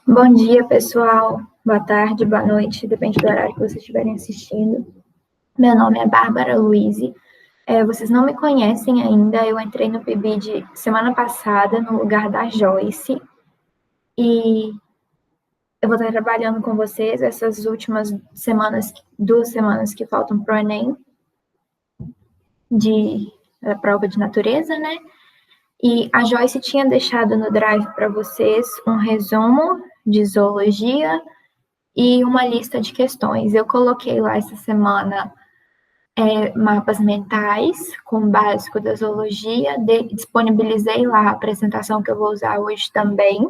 Bom dia, pessoal. Boa tarde, boa noite, depende do horário que vocês estiverem assistindo. Meu nome é Bárbara Luize. Vocês não me conhecem ainda, eu entrei no PIBID semana passada, no lugar da Joyce, e eu vou estar trabalhando com vocês essas últimas semanas, 2 semanas que faltam para o Enem, da prova de natureza, né? E a Joyce tinha deixado no Drive para vocês um resumo de zoologia e uma lista de questões. Eu coloquei lá essa semana mapas mentais com o básico da zoologia, disponibilizei lá a apresentação que eu vou usar hoje também,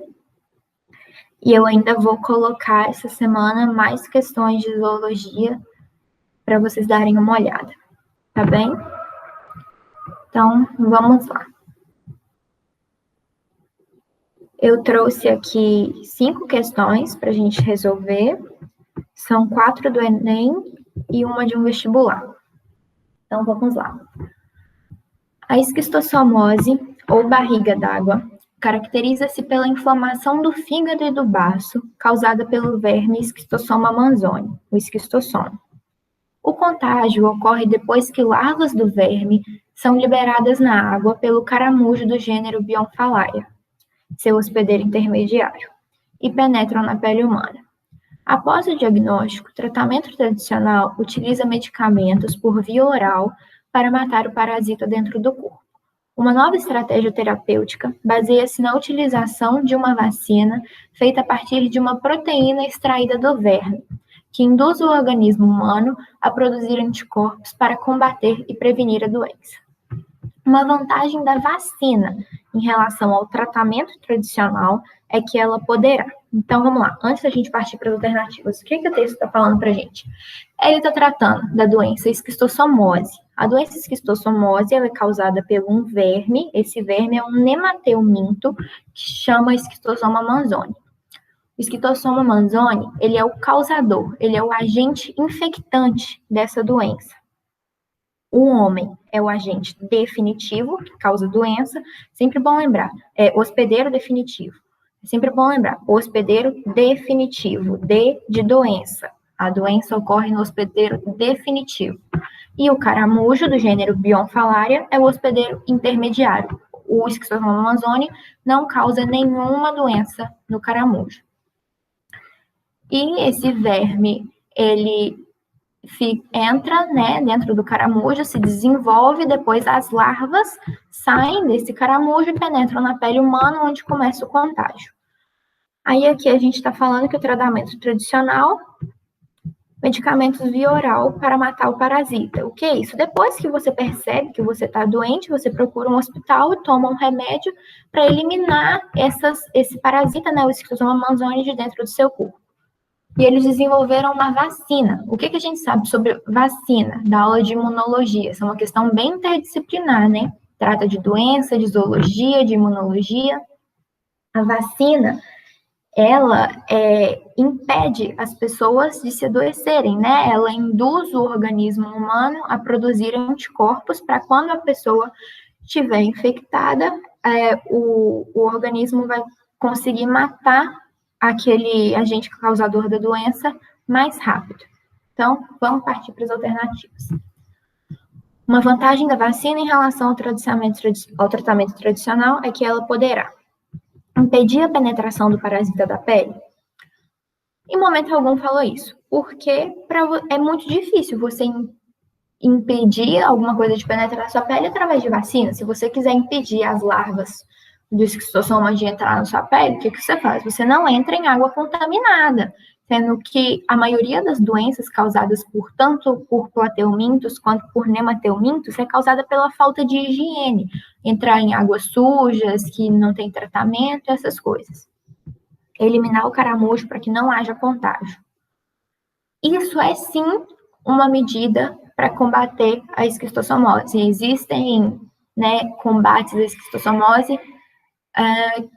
e eu ainda vou colocar essa semana mais questões de zoologia para vocês darem uma olhada, tá bem? Então, vamos lá. Eu trouxe aqui 5 questões para a gente resolver, são 4 do Enem e uma de um vestibular. Então, vamos lá. A esquistossomose, ou barriga d'água, caracteriza-se pela inflamação do fígado e do baço, causada pelo verme Esquistossoma manzoni, o esquistossoma. O contágio ocorre depois que larvas do verme são liberadas na água pelo caramujo do gênero Bionfalaria, seu hospedeiro intermediário, e penetram na pele humana. Após o diagnóstico, o tratamento tradicional utiliza medicamentos por via oral para matar o parasita dentro do corpo. Uma nova estratégia terapêutica baseia-se na utilização de uma vacina feita a partir de uma proteína extraída do verme, que induz o organismo humano a produzir anticorpos para combater e prevenir a doença. Uma vantagem da vacina em relação ao tratamento tradicional é que ela poderá. Então, vamos lá. Antes da gente partir para as alternativas, o que o texto está falando para a gente? Ele está tratando da doença esquistossomose. A doença esquistossomose é causada por um verme. Esse verme é um nemateuminto que chama esquistossoma manzoni. O esquistossoma manzoni, ele é o causador, ele é o agente infectante dessa doença. O homem é o agente definitivo, que causa doença. Sempre bom lembrar, hospedeiro definitivo. Sempre bom lembrar, hospedeiro definitivo, D de doença. A doença ocorre no hospedeiro definitivo. E o caramujo, do gênero Bionfalaria, é o hospedeiro intermediário. O esquistossoma manzoni não causa nenhuma doença no caramujo. E esse verme, ele entra, né, dentro do caramujo, se desenvolve, depois as larvas saem desse caramujo e penetram na pele humana, onde começa o contágio. Aí aqui a gente está falando que o tratamento tradicional, medicamentos via oral para matar o parasita. O que é isso? Depois que você percebe que você está doente, você procura um hospital e toma um remédio para eliminar esse parasita, né, o esquistossoma manzoni, de dentro do seu corpo. E eles desenvolveram uma vacina. O que a gente sabe sobre vacina? Da aula de imunologia. Essa é uma questão bem interdisciplinar, né? Trata de doença, de zoologia, de imunologia. A vacina, ela impede as pessoas de se adoecerem, né? Ela induz o organismo humano a produzir anticorpos para quando a pessoa estiver infectada, o organismo vai conseguir matar aquele agente causador da doença mais rápido. Então, vamos partir para as alternativas. Uma vantagem da vacina em relação ao tratamento tradicional é que ela poderá impedir a penetração do parasita da pele. Em momento algum falou isso, porque é muito difícil você impedir alguma coisa de penetrar na sua pele através de vacina. Se você quiser impedir as larvas do esquistossoma de entrar na sua pele, o que você faz? Você não entra em água contaminada, sendo que a maioria das doenças causadas tanto por plateumintos quanto por nemateumintos é causada pela falta de higiene, entrar em águas sujas, que não tem tratamento, essas coisas. Eliminar o caramujo para que não haja contágio. Isso é sim uma medida para combater a esquistossomose. Existem, né, combates à esquistossomose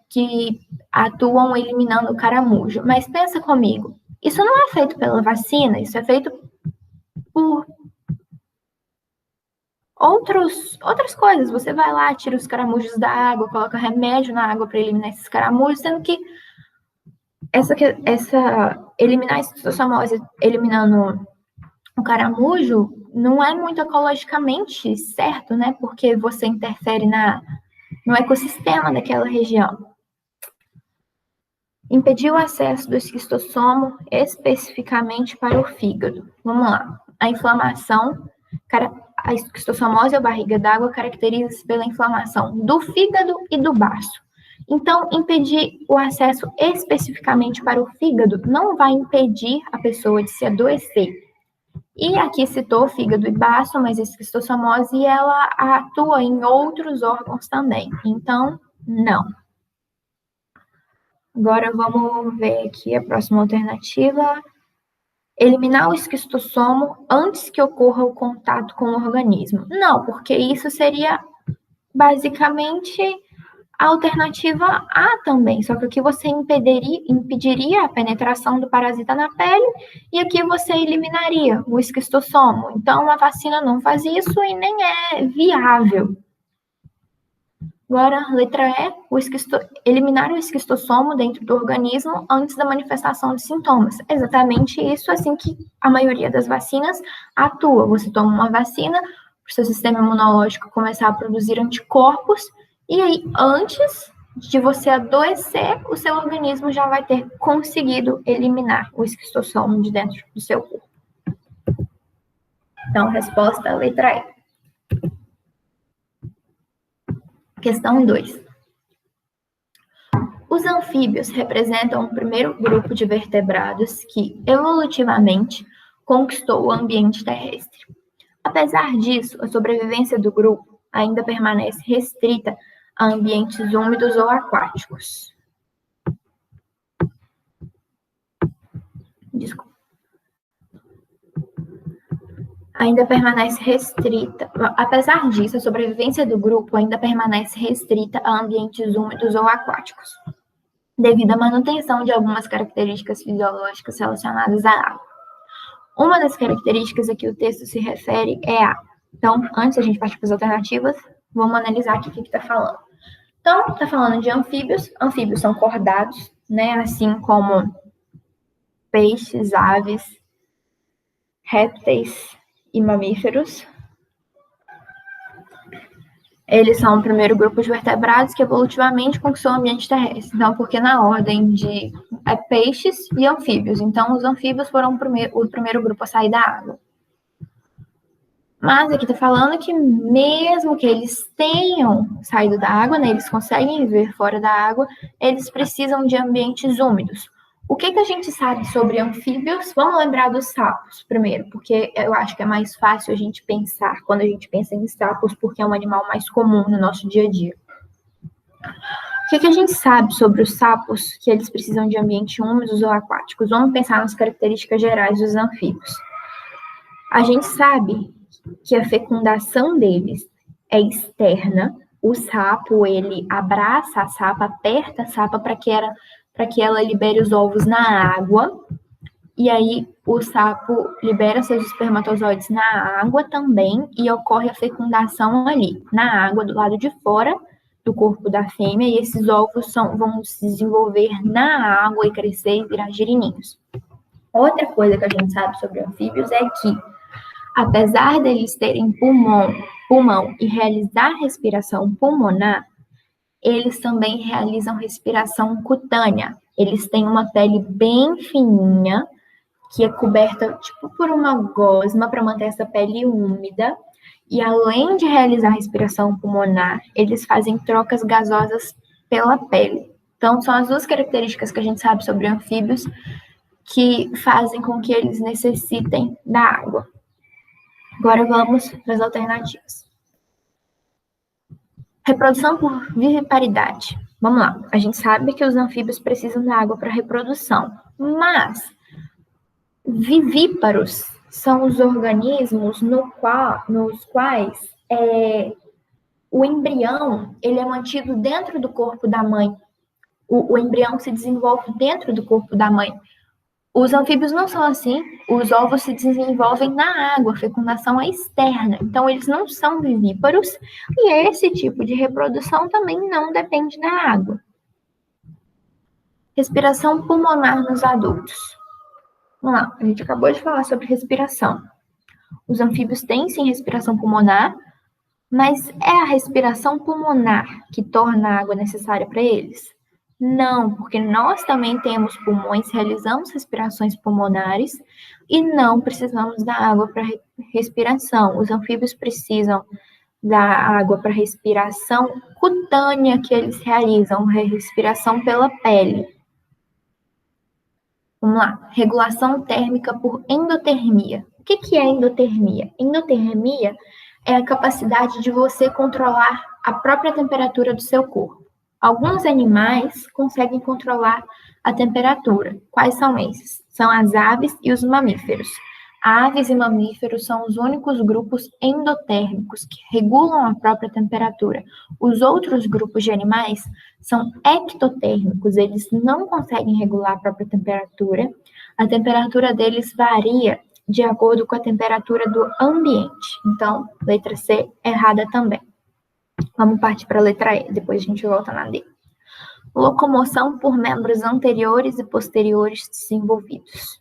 que atuam eliminando o caramujo. Mas pensa comigo, isso não é feito pela vacina, isso é feito por outras coisas. Você vai lá, tira os caramujos da água, coloca remédio na água para eliminar esses caramujos, sendo que eliminar a esquistossomose, eliminando o caramujo, não é muito ecologicamente certo, né? Porque você interfere no ecossistema daquela região. Impedir o acesso do esquistossomo especificamente para o fígado. Vamos lá. A inflamação, a esquistossomose ou barriga d'água caracteriza-se pela inflamação do fígado e do baço. Então, impedir o acesso especificamente para o fígado não vai impedir a pessoa de se adoecer. E aqui citou fígado e baço, mas a esquistossomose ela atua em outros órgãos também. Então, não. Agora vamos ver aqui a próxima alternativa. Eliminar o esquistossomo antes que ocorra o contato com o organismo. Não, porque isso seria basicamente a alternativa A também, só que aqui você impediria a penetração do parasita na pele e aqui você eliminaria o esquistossomo. Então, a vacina não faz isso e nem é viável. Agora, letra E, eliminar o esquistossomo dentro do organismo antes da manifestação de sintomas. Exatamente isso, assim que a maioria das vacinas atua. Você toma uma vacina, o seu sistema imunológico começar a produzir anticorpos, e aí, antes de você adoecer, o seu organismo já vai ter conseguido eliminar o esquistossomo de dentro do seu corpo. Então, resposta, letra E. Questão 2. Os anfíbios representam o primeiro grupo de vertebrados que, evolutivamente, conquistou o ambiente terrestre. Apesar disso, a sobrevivência do grupo ainda permanece restrita a ambientes úmidos ou aquáticos. Desculpa. Ainda permanece restrita. Apesar disso, a sobrevivência do grupo ainda permanece restrita a ambientes úmidos ou aquáticos, devido à manutenção de algumas características fisiológicas relacionadas à água. Uma das características a que o texto se refere é a... Então, antes da gente partir para as alternativas, vamos analisar aqui o que está falando. Então, está falando de anfíbios. Anfíbios são cordados, né? Assim como peixes, aves, répteis e mamíferos. Eles são o primeiro grupo de vertebrados que evolutivamente conquistou o ambiente terrestre. Então, porque na ordem de peixes e anfíbios. Então, os anfíbios foram o primeiro grupo a sair da água. Mas aqui está falando que mesmo que eles tenham saído da água, né, eles conseguem viver fora da água, eles precisam de ambientes úmidos. O que a gente sabe sobre anfíbios? Vamos lembrar dos sapos primeiro, porque eu acho que é mais fácil a gente pensar quando a gente pensa em sapos, porque é um animal mais comum no nosso dia a dia. O que a gente sabe sobre os sapos, que eles precisam de ambientes úmidos ou aquáticos? Vamos pensar nas características gerais dos anfíbios. A gente sabe que a fecundação deles é externa. O sapo, ele abraça a sapa, aperta a sapa para que ela libere os ovos na água, e aí o sapo libera seus espermatozoides na água também, e ocorre a fecundação ali, na água, do lado de fora do corpo da fêmea, e esses ovos vão se desenvolver na água e crescer e virar girininhos. Outra coisa que a gente sabe sobre anfíbios é que, apesar deles terem pulmão e realizar respiração pulmonar, eles também realizam respiração cutânea. Eles têm uma pele bem fininha, que é coberta tipo por uma gosma para manter essa pele úmida. E além de realizar respiração pulmonar, eles fazem trocas gasosas pela pele. Então, são as duas características que a gente sabe sobre anfíbios que fazem com que eles necessitem da água. Agora vamos para as alternativas. Reprodução por viviparidade. Vamos lá. A gente sabe que os anfíbios precisam da água para reprodução, mas vivíparos são os organismos nos quais o embrião ele é mantido dentro do corpo da mãe. O embrião se desenvolve dentro do corpo da mãe. Os anfíbios não são assim, os ovos se desenvolvem na água, a fecundação é externa, então eles não são vivíparos, e esse tipo de reprodução também não depende da água. Respiração pulmonar nos adultos. Vamos lá, a gente acabou de falar sobre respiração. Os anfíbios têm sim respiração pulmonar, mas é a respiração pulmonar que torna a água necessária para eles? Não, porque nós também temos pulmões, realizamos respirações pulmonares e não precisamos da água para respiração. Os anfíbios precisam da água para respiração cutânea que eles realizam, respiração pela pele. Vamos lá, regulação térmica por endotermia. O que é endotermia? Endotermia é a capacidade de você controlar a própria temperatura do seu corpo. Alguns animais conseguem controlar a temperatura. Quais são esses? São as aves e os mamíferos. Aves e mamíferos são os únicos grupos endotérmicos que regulam a própria temperatura. Os outros grupos de animais são ectotérmicos, eles não conseguem regular a própria temperatura. A temperatura deles varia de acordo com a temperatura do ambiente. Então, letra C, errada também. Vamos partir para a letra E, depois a gente volta na D. Locomoção por membros anteriores e posteriores desenvolvidos.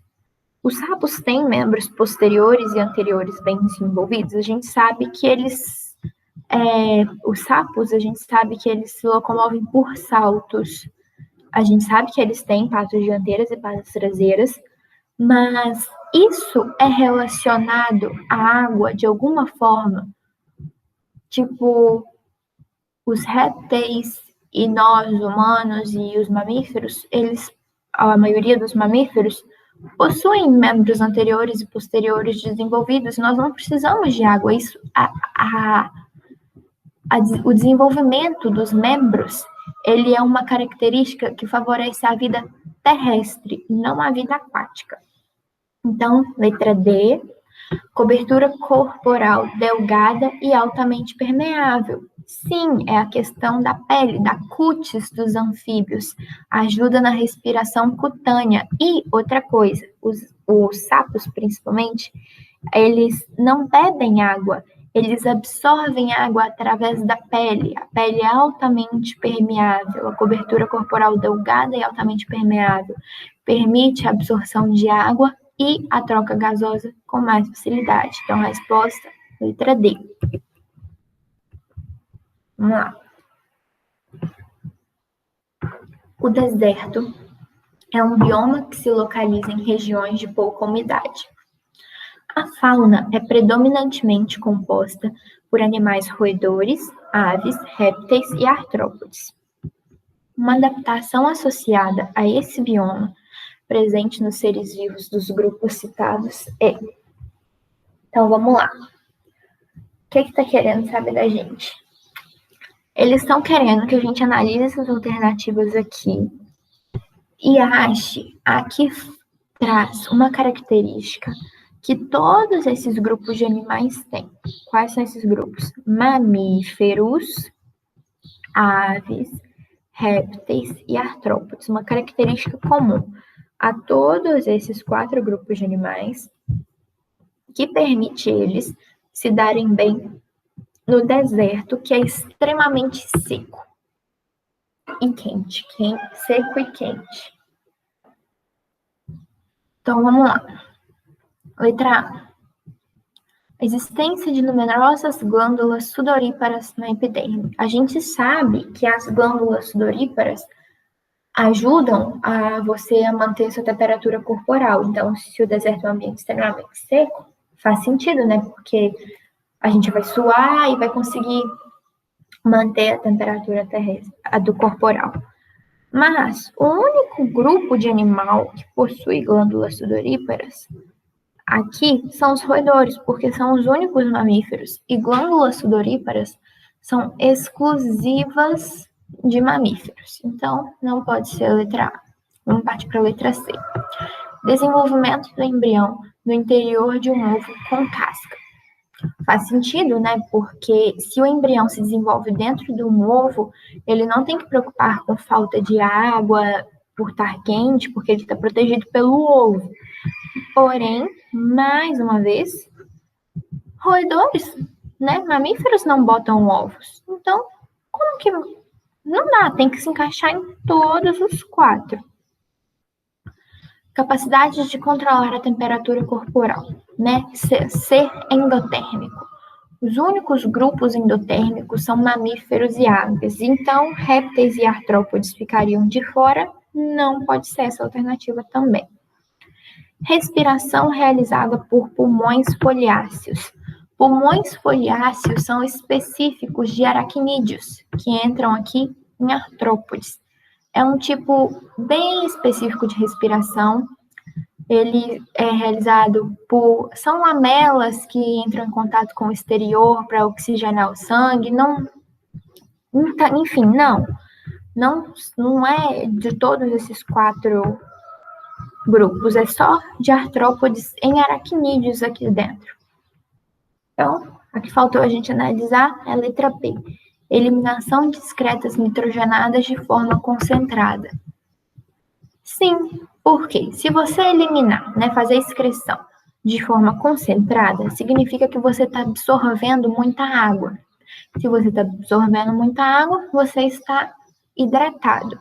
Os sapos têm membros posteriores e anteriores bem desenvolvidos? A gente sabe que os sapos, a gente sabe que eles se locomovem por saltos. A gente sabe que eles têm patas dianteiras e patas traseiras, mas isso é relacionado à água de alguma forma? Tipo, os répteis e nós, humanos e os mamíferos, a maioria dos mamíferos, possuem membros anteriores e posteriores desenvolvidos. Nós não precisamos de água. Isso, o desenvolvimento dos membros, ele é uma característica que favorece a vida terrestre, não a vida aquática. Então, letra D, cobertura corporal delgada e altamente permeável. Sim, é a questão da pele, da cutis dos anfíbios. Ajuda na respiração cutânea. E outra coisa, os sapos, principalmente, eles não bebem água, eles absorvem água através da pele. A pele é altamente permeável, a cobertura corporal delgada e altamente permeável permite a absorção de água e a troca gasosa com mais facilidade. Então, a resposta, letra D. Vamos lá. O deserto é um bioma que se localiza em regiões de pouca umidade. A fauna é predominantemente composta por animais roedores, aves, répteis e artrópodes. Uma adaptação associada a esse bioma presente nos seres vivos dos grupos citados é. Então, vamos lá. O que está querendo saber da gente? Eles estão querendo que a gente analise essas alternativas aqui e ache a que traz uma característica que todos esses grupos de animais têm. Quais são esses grupos? Mamíferos, aves, répteis e artrópodes. Uma característica comum a todos esses 4 grupos de animais que permite eles se darem bem no deserto, que é extremamente seco e quente. Seco e quente. Então, vamos lá. Letra A. A existência de numerosas glândulas sudoríparas na epiderme. A gente sabe que as glândulas sudoríparas ajudam a você a manter sua temperatura corporal. Então, se o deserto é um ambiente extremamente seco, faz sentido, né? Porque a gente vai suar e vai conseguir manter a temperatura terrestre, a do corporal. Mas o único grupo de animal que possui glândulas sudoríparas aqui são os roedores, porque são os únicos mamíferos. E glândulas sudoríparas são exclusivas de mamíferos. Então, não pode ser a letra A. Vamos partir para a letra C. Desenvolvimento do embrião no interior de um ovo com casca. Faz sentido, né? Porque se o embrião se desenvolve dentro de um ovo, ele não tem que preocupar com falta de água por estar quente, porque ele está protegido pelo ovo. Porém, mais uma vez, roedores, né? Mamíferos não botam ovos. Então, como que... Não dá, tem que se encaixar em todos os 4. Capacidade de controlar a temperatura corporal, né? Ser endotérmico. Os únicos grupos endotérmicos são mamíferos e aves, então répteis e artrópodes ficariam de fora, não pode ser essa alternativa também. Respiração realizada por pulmões foliáceos. Pulmões foliáceos são específicos de aracnídeos, que entram aqui em artrópodes. É um tipo bem específico de respiração. Ele é realizado são lamelas que entram em contato com o exterior para oxigenar o sangue. Enfim, não é de todos esses 4 grupos, é só de artrópodes em aracnídeos aqui dentro. Então, a que faltou a gente analisar é a letra B. Eliminação de excretas nitrogenadas de forma concentrada. Sim, porque se você eliminar, né, fazer a excreção de forma concentrada, significa que você está absorvendo muita água. Se você está absorvendo muita água, você está hidratado.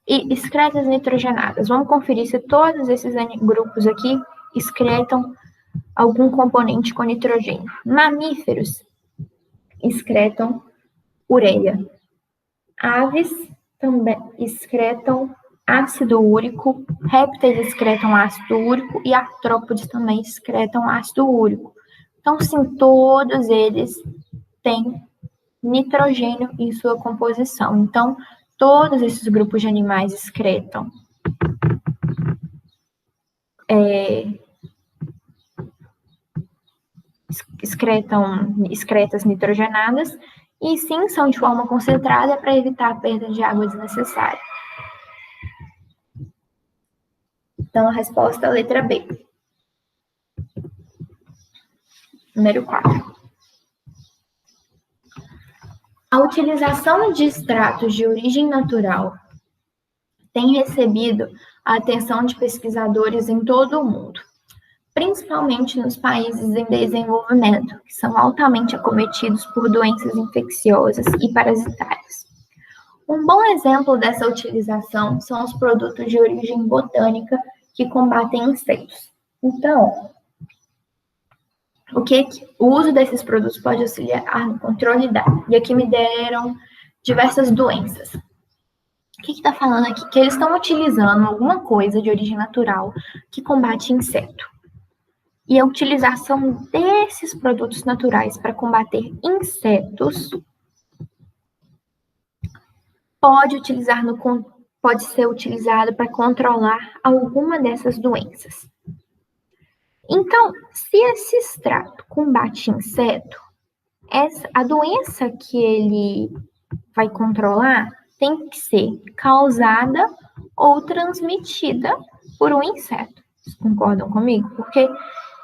E excretas nitrogenadas. Vamos conferir se todos esses grupos aqui excretam algum componente com nitrogênio. Mamíferos excretam ureia. Aves também excretam ácido úrico, répteis excretam ácido úrico e artrópodes também excretam ácido úrico. Então, sim, todos eles têm nitrogênio em sua composição. Então, todos esses grupos de animais excretam excretas nitrogenadas e sim são de forma concentrada para evitar a perda de água desnecessária. Então, a resposta é a letra B. Número 4. A utilização de extratos de origem natural tem recebido a atenção de pesquisadores em todo o mundo, principalmente nos países em desenvolvimento, que são altamente acometidos por doenças infecciosas e parasitárias. Um bom exemplo dessa utilização são os produtos de origem botânica que combatem insetos. Então, o uso desses produtos pode auxiliar no controle e aqui me deram diversas doenças. O que está falando aqui? Que eles estão utilizando alguma coisa de origem natural que combate inseto. E a utilização desses produtos naturais para combater insetos pode ser utilizado para controlar alguma dessas doenças. Então, se esse extrato combate inseto, a doença que ele vai controlar tem que ser causada ou transmitida por um inseto. Vocês concordam comigo? Porque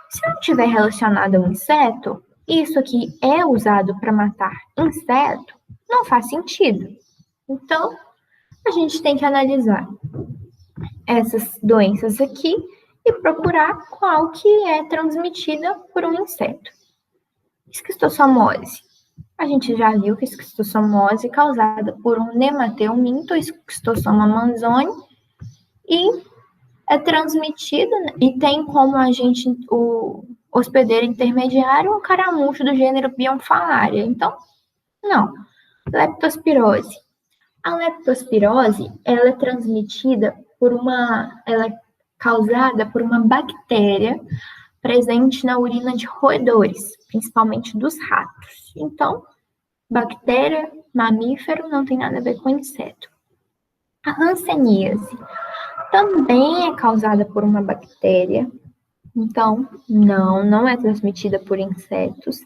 se não estiver relacionado a um inseto, isso aqui é usado para matar inseto, não faz sentido. Então, a gente tem que analisar essas doenças aqui e procurar qual que é transmitida por um inseto. Esquistossomose. A gente já viu que a esquistossomose é causada por um nemateuminto, Schistosoma manzoni, e é transmitida, e tem como o hospedeiro intermediário um caramujo do gênero Bionfalaria. Então, não. Leptospirose. A leptospirose, ela é transmitida ela é causada por uma bactéria presente na urina de roedores, principalmente dos ratos. Então, bactéria, mamífero, não tem nada a ver com inseto. A hanseníase também é causada por uma bactéria, então não é transmitida por insetos.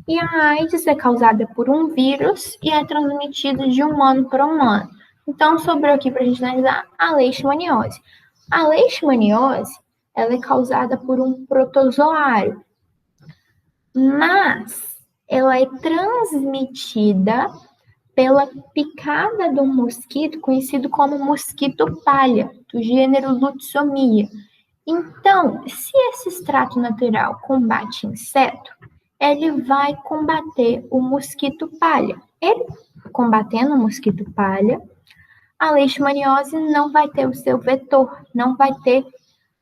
E a AIDS é causada por um vírus e é transmitida de humano para humano. Então, sobrou aqui para a gente analisar a leishmaniose. A leishmaniose, ela é causada por um protozoário, mas ela é transmitida pela picada de um mosquito conhecido como mosquito palha, do gênero Lutsomia. Então, se esse extrato natural combate inseto, ele vai combater o mosquito palha. Ele combatendo o mosquito palha, a leishmaniose não vai ter o seu vetor, não vai ter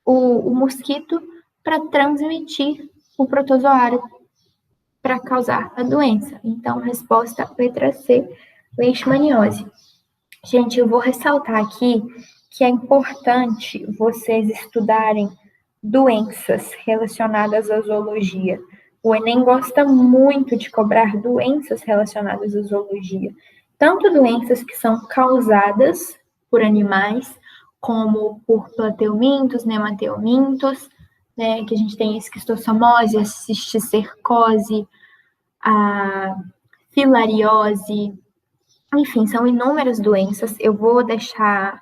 o mosquito para transmitir o protozoário para causar a doença. Então, resposta letra C, leishmaniose. Gente, eu vou ressaltar aqui que é importante vocês estudarem doenças relacionadas à zoologia. O Enem gosta muito de cobrar doenças relacionadas à zoologia, tanto doenças que são causadas por animais, como por plateumintos, nemateumintos, né, que a gente tem a esquistossomose, a cisticercose, a filariose, enfim, são inúmeras doenças. Eu vou deixar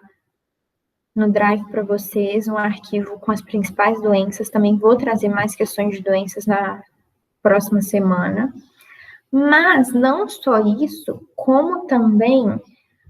no Drive para vocês um arquivo com as principais doenças. Também vou trazer mais questões de doenças na próxima semana. Mas não só isso, como também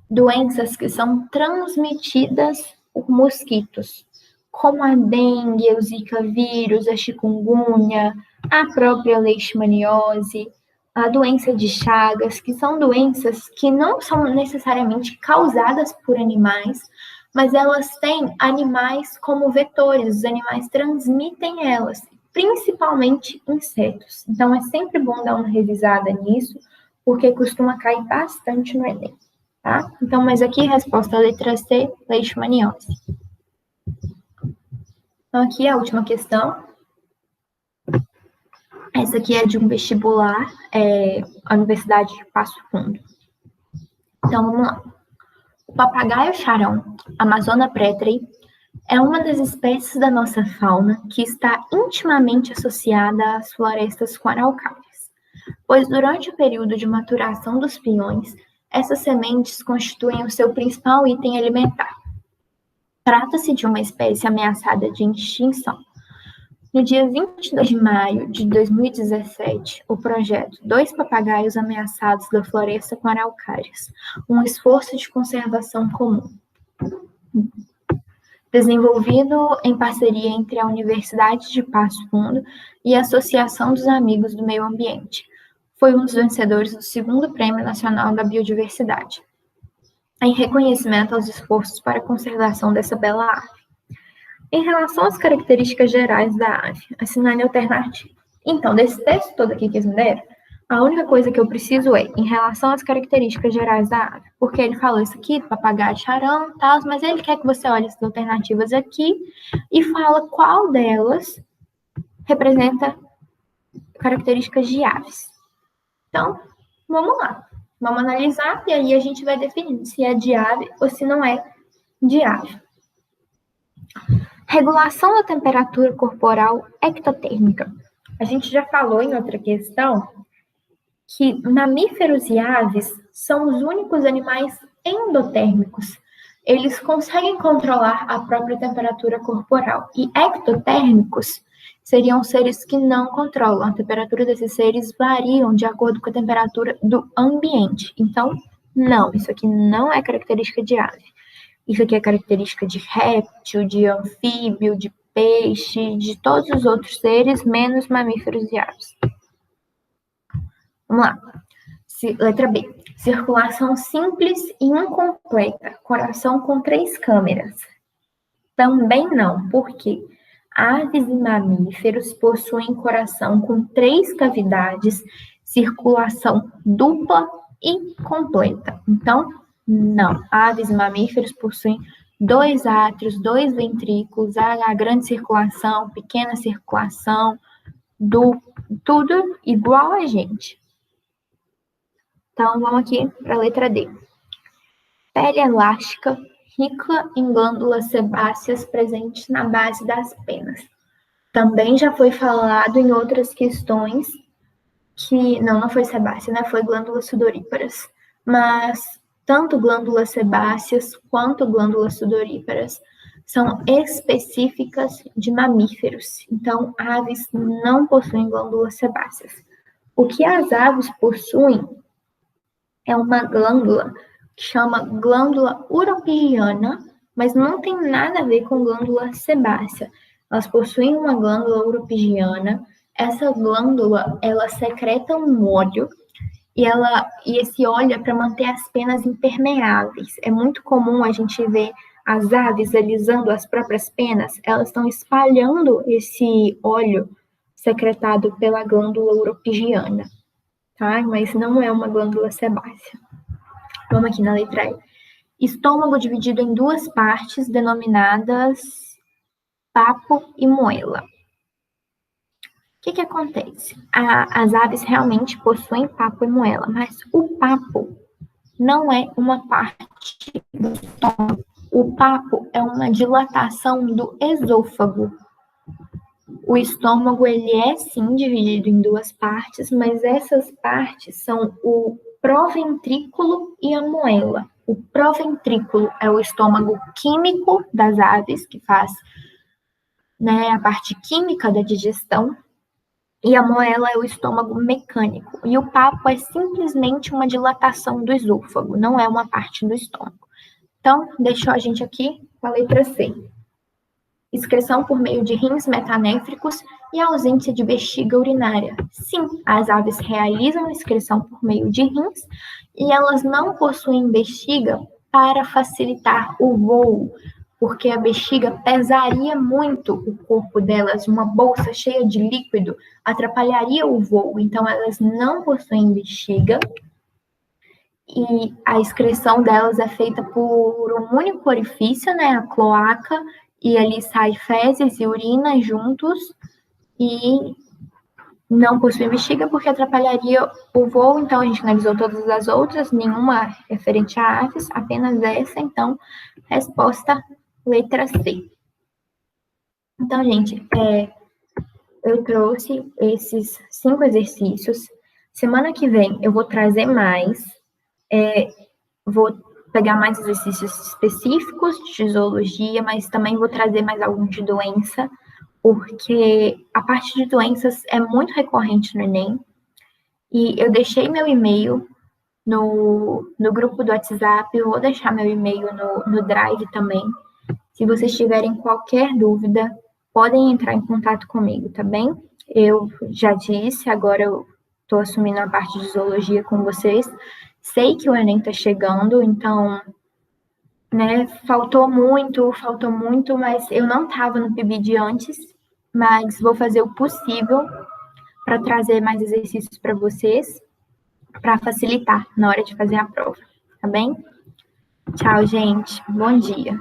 doenças que são transmitidas por mosquitos, como a dengue, o zika vírus, a chikungunya, a própria leishmaniose, a doença de Chagas, que são doenças que não são necessariamente causadas por animais, mas elas têm animais como vetores, os animais transmitem elas, principalmente insetos. Então, é sempre bom dar uma revisada nisso, porque costuma cair bastante no Enem, tá? Então, mas aqui, resposta letra C, leishmaniose. Então, aqui a última questão. Essa aqui é de um vestibular, a Universidade de Passo Fundo. Então, vamos lá. O papagaio charão, Amazona praeteri, é uma das espécies da nossa fauna que está intimamente associada às florestas com araucárias, pois durante o período de maturação dos pinhões, essas sementes constituem o seu principal item alimentar. Trata-se de uma espécie ameaçada de extinção. No dia 22 de maio de 2017, o projeto Dois Papagaios Ameaçados da Floresta com Araucárias, um esforço de conservação comum, desenvolvido em parceria entre a Universidade de Passo Fundo e a Associação dos Amigos do Meio Ambiente, foi um dos vencedores do segundo Prêmio Nacional da Biodiversidade, em reconhecimento aos esforços para a conservação dessa bela ave. Em relação às características gerais da ave, assinale a alternativa. Então, desse texto todo aqui que eles me deram, a única coisa que eu preciso é, em relação às características gerais da ave, porque ele falou isso aqui, papagaio charão e tal, mas ele quer que você olhe essas alternativas aqui e fala qual delas representa características de aves. Então, vamos lá. Vamos analisar e aí a gente vai definir se é de ave ou se não é de ave. Regulação da temperatura corporal ectotérmica. A gente já falou em outra questão que mamíferos e aves são os únicos animais endotérmicos. Eles conseguem controlar a própria temperatura corporal. E ectotérmicos seriam seres que não controlam. A temperatura desses seres variam de acordo com a temperatura do ambiente. Então, não, isso aqui não é característica de ave. Isso aqui é característica de réptil, de anfíbio, de peixe, de todos os outros seres, menos mamíferos e aves. Vamos lá. Letra B. Circulação simples e incompleta. Coração com 3 câmeras. Também não, porque aves e mamíferos possuem coração com 3 cavidades, circulação dupla e completa. Então, não. Aves e mamíferos possuem 2 átrios, 2 ventrículos, a grande circulação, pequena circulação, tudo igual a gente. Então, vamos aqui para a letra D. Pele elástica, rica em glândulas sebáceas presentes na base das penas. Também já foi falado em outras questões que... Não foi sebácea, né? Foi glândulas sudoríparas. Mas tanto glândulas sebáceas quanto glândulas sudoríparas são específicas de mamíferos. Então, aves não possuem glândulas sebáceas. O que as aves possuem é uma glândula que chama glândula uropigiana, mas não tem nada a ver com glândula sebácea. Elas possuem uma glândula uropigiana. Essa glândula, ela secreta um óleo e esse óleo é para manter as penas impermeáveis. É muito comum a gente ver as aves alisando as próprias penas, elas estão espalhando esse óleo secretado pela glândula uropigiana, tá? Mas não é uma glândula sebácea. Vamos aqui na letra E. Estômago dividido em duas partes, denominadas papo e moela. O que acontece? As aves realmente possuem papo e moela, mas o papo não é uma parte do estômago. O papo é uma dilatação do esôfago. O estômago, ele é sim dividido em duas partes, mas essas partes são o proventrículo e a moela. O proventrículo é o estômago químico das aves, que faz, né, a parte química da digestão, e a moela é o estômago mecânico. E o papo é simplesmente uma dilatação do esôfago, não é uma parte do estômago. Então, deixou a gente aqui com a letra C. Excreção por meio de rins metanéfricos e ausência de bexiga urinária. Sim, as aves realizam excreção por meio de rins e elas não possuem bexiga para facilitar o voo, porque a bexiga pesaria muito o corpo delas, uma bolsa cheia de líquido atrapalharia o voo, então elas não possuem bexiga e a excreção delas é feita por um único orifício, né, a cloaca, e ali sai fezes e urina juntos, e não possui bexiga porque atrapalharia o voo, então a gente analisou todas as outras, nenhuma referente a aves, apenas essa, então, resposta letra C. Então, gente, eu trouxe esses 5 exercícios. Semana que vem eu vou trazer mais, vou pegar mais exercícios específicos de zoologia, mas também vou trazer mais algum de doença, porque a parte de doenças é muito recorrente no Enem. E eu deixei meu e-mail no grupo do WhatsApp, eu vou deixar meu e-mail no Drive também. Se vocês tiverem qualquer dúvida, podem entrar em contato comigo, tá bem? Eu já disse, agora eu estou assumindo a parte de zoologia com vocês. Sei que o Enem está chegando, então, né, faltou muito, mas eu não estava no PIB de antes, mas vou fazer o possível para trazer mais exercícios para vocês, para facilitar na hora de fazer a prova, tá bem? Tchau, gente. Bom dia.